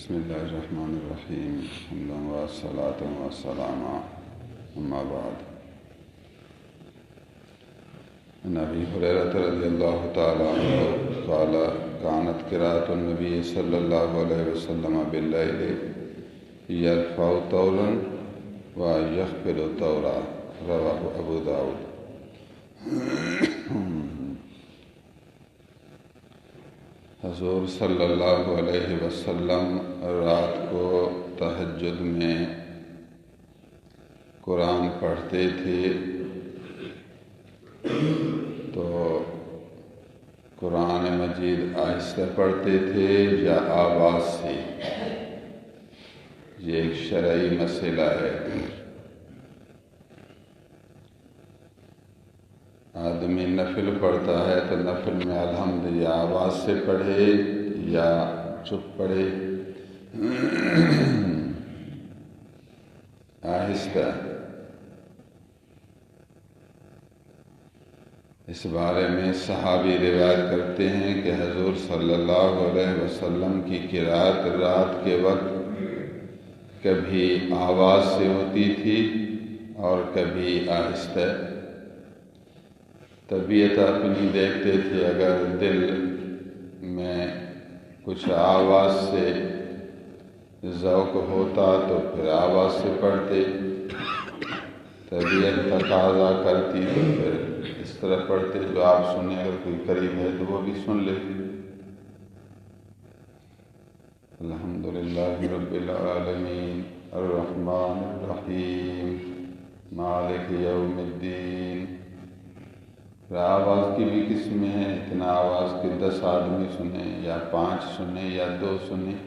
بسم الله الرحمن الرحيم. حمدا والصلاة والسلام أما بعد. عن أبي هريرة رضي الله تعالى عنه قال كانت قراءة النبي صلى الله عليه وسلم بالليل يرفع طولا ويخفض طورا. رواه أبو داود. حضور صلی اللہ علیہ وسلم رات کو تہجد میں قرآن پڑھتے تھے تو قرآن مجید آہستہ پڑھتے تھے یا آواز سے؟ یہ ایک شرعی مسئلہ ہے. آدمی نفل پڑھتا ہے تو نفل میں الحمد یا آواز سے پڑھے یا چپ پڑھے آہستہ. اس بارے میں صحابی روایت کرتے ہیں کہ حضور صلی اللہ علیہ وسلم کی قرات رات کے وقت کبھی آواز سے ہوتی تھی اور کبھی آہستہ. طبیعت اپنی دیکھتے تھے، اگر دل میں کچھ آواز سے ذوق ہوتا تو پھر آواز سے پڑھتے، طبیعت تقاضا کرتی تو پھر اس طرح پڑھتے جو آپ سنیں. اگر کوئی قریب ہے تو وہ بھی سن لے. الحمدللہ رب العالمین الرحمن الرحیم مالک یوم الدین. آواز کی بھی قسمیں ہیں. اتنا آواز کہ 10 آدمی سنیں یا 5 سنیں یا 2 سنیں.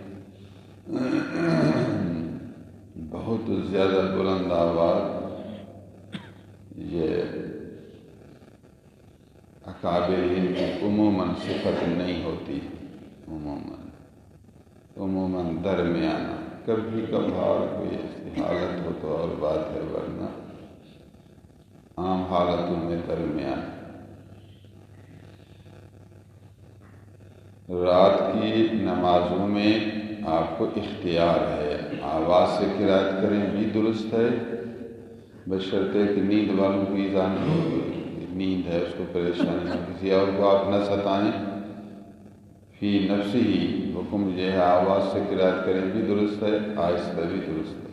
بہت زیادہ بلند آواز یہ اکابرین کی عموماً صفت نہیں ہوتی. عموماً درمیانہ. کبھی کبھار کوئی ایسی حالت ہو تو اور بات ہے، ورنہ عام حالتوں میں درمیان. رات کی نمازوں میں آپ کو اختیار ہے. آواز سے قرات کریں بھی درست ہے، بشرطے کہ نیند والوں کو ایذا نہیں ہو. نیند ہے اس کو پریشانی ہو، کسی اور کو آپ نہ ستائیں. فی نفسی ہی حکم یہ ہے آواز سے قرات کریں بھی درست ہے، آہستہ بھی درست ہے.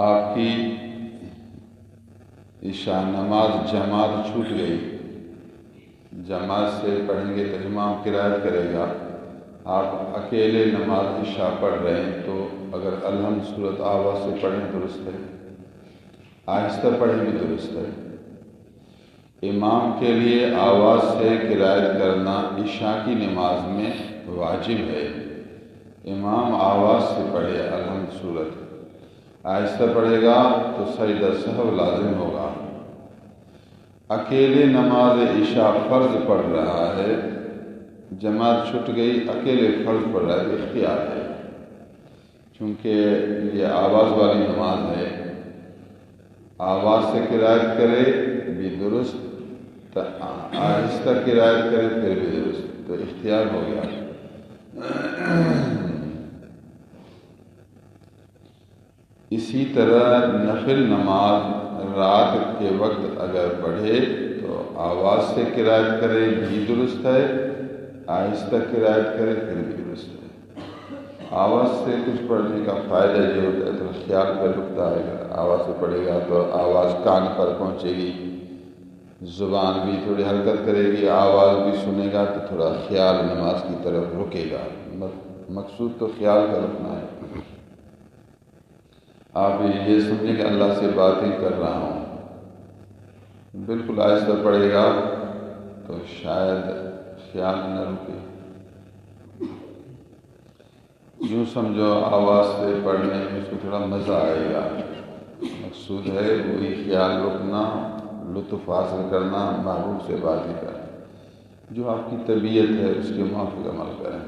آپ کی عشاء نماز جماعت چھوٹ گئی، جماعت سے پڑھیں گے تو امام قرات کرے گا. آپ اکیلے نماز عشاء پڑھ رہے ہیں تو اگر الحمد صورت آواز سے پڑھیں درست ہے، آہستہ پڑھیں بھی درست ہے. امام کے لیے آواز سے قرات کرنا عشاء کی نماز میں واجب ہے. امام آواز سے پڑھے الحمد صورت، آہستہ پڑھے گا تو سجدہ سہو لازم ہوگا. اکیلے نماز عشاء فرض پڑھ رہا ہے، جماعت چھٹ گئی، اکیلے فرض پڑھ رہا ہے تو اختیار ہے. چونکہ یہ آواز والی نماز ہے، آواز سے قرات کرے بھی درست، آہستہ قرات کرے پھر بھی درست، تو اختیار ہو گیا. اسی طرح نفل نماز رات کے وقت اگر پڑھے تو آواز سے قرات کرے بھی درست ہے، آہستہ قرات کرے پھر بھی درست ہے. آواز سے کچھ پڑھنے کا فائدہ یہ ہوتا ہے تو خیال پر رکتا ہے. آواز سے پڑھے گا تو آواز کان پر پہنچے گی، زبان بھی تھوڑی حرکت کرے گی، آواز بھی سنے گا تو تھوڑا خیال نماز کی طرف رکے گا. مقصود تو خیال کا رکنا ہے. آپ یہ سمجھیں کہ اللہ سے باتیں کر رہا ہوں. بالکل آہستہ پڑھے گا تو شاید خیال نہ رکے. یوں سمجھو آواز سے پڑھنے میں اس کو تھوڑا مزہ آئے گا. مقصود ہے وہی خیال رکنا، لطف حاصل کرنا، محبوب سے باتیں کرنا. جو آپ کی طبیعت ہے اس کے موافق عمل کریں.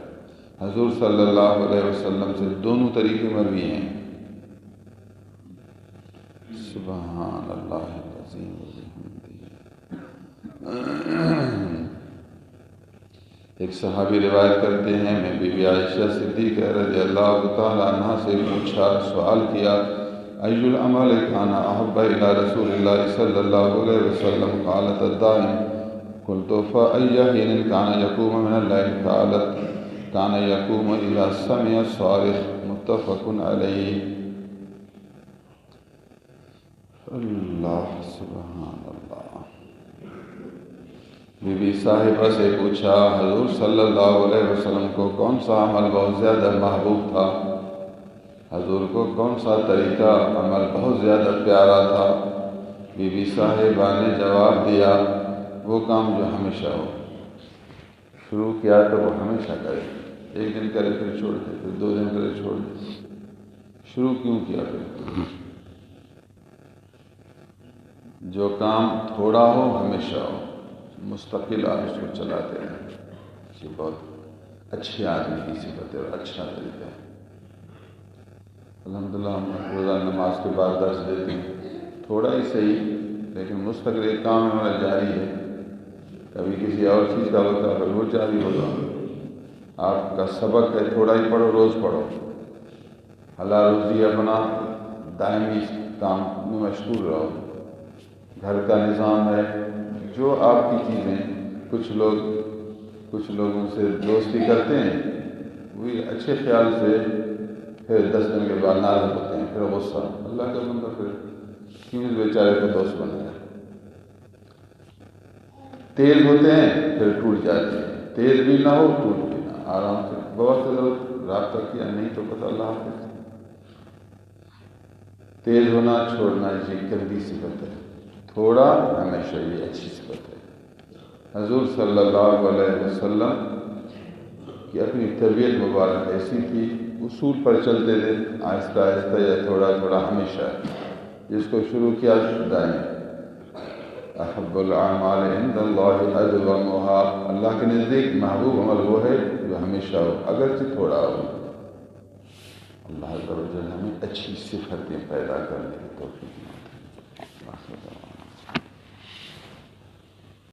حضور صلی اللہ علیہ وسلم سے دونوں طریقے مروی ہیں. سبحان اللہ العظیم وبحمدہ. ایک صحابی روایت کرتے ہیں میں بی بی عائشہ صدیقہ رضی اللہ تعالیٰ عنہ سے پوچھا، سوال کیا، ای العمل کان احب الی رسول اللہ صلی اللہ علیہ وسلم؟ قالت الدائم. قلت فأی حین کان یقوم من اللیل؟ قالت کان یقوم اذا سمع الصارخ. متفق علیہ. اللہ سبحان اللہ. بی بی صاحبہ سے پوچھا حضور صلی اللہ علیہ وسلم کو کون سا عمل بہت زیادہ محبوب تھا؟ حضور کو کون سا طریقہ عمل بہت زیادہ پیارا تھا؟ بی بی صاحبہ نے جواب دیا وہ کام جو ہمیشہ ہو. شروع کیا تو وہ ہمیشہ کرے، ایک دن کرے پھر چھوڑ دے، پھر 2 دن کرے چھوڑ دے. شروع کیوں کیا پھر؟ جو کام تھوڑا ہو ہمیشہ ہو، مستقل آپ اس کو چلاتے ہیں. یہ بہت اچھے آدمی کی صفت ہے اور اچھا طریقہ ہے. الحمدللہ ہم روزانہ نماز کے بعد درس دیتے ہیں، تھوڑا ہی صحیح لیکن مستقل ایک کام ہمارا جاری ہے. کبھی کسی اور چیز کا ہوتا ہے پھر وہ جاری ہوگا. آپ کا سبق ہے تھوڑا ہی پڑھو، روز پڑھو، حلال روزی اپنا دائمی کام میں مشغول رہو. گھر کا نظام ہے، جو آپ کی چیزیں، کچھ لوگوں سے دوستی کرتے ہیں وہی اچھے خیال سے پھر 10 دن کے بعد ناراض ہوتے ہیں، پھر غصہ. اللہ کا بندہ پھر کیوں اس بیچارے کو دوست بنایا؟ تیز ہوتے ہیں پھر ٹوٹ جاتے ہیں، تیز بھی نہ ہو ٹوٹ بھی نہ، آرام سے بہت رابطہ کیا نہیں تو پتہ اللہ حافظ. تیز ہونا چھوڑنا یہ گندی صفت ہے، تھوڑا ہمیشہ یہ اچھی صفت ہے. حضور صلی اللہ علیہ وسلم کی اپنی طبیعت مبارک ایسی تھی، اصول پر چلتے تھے، آہستہ آہستہ یا تھوڑا تھوڑا ہمیشہ. جس کو شروع کیا دائیں. احب الاعمال عند اللہ ادومها. اللہ کے نزدیک محبوب عمل وہ ہے جو ہمیشہ ہو اگرچہ تھوڑا ہو. اللہ عز و جل ہمیں اچھی صفتیں پیدا کرنے کی توفیق عطا فرمائے.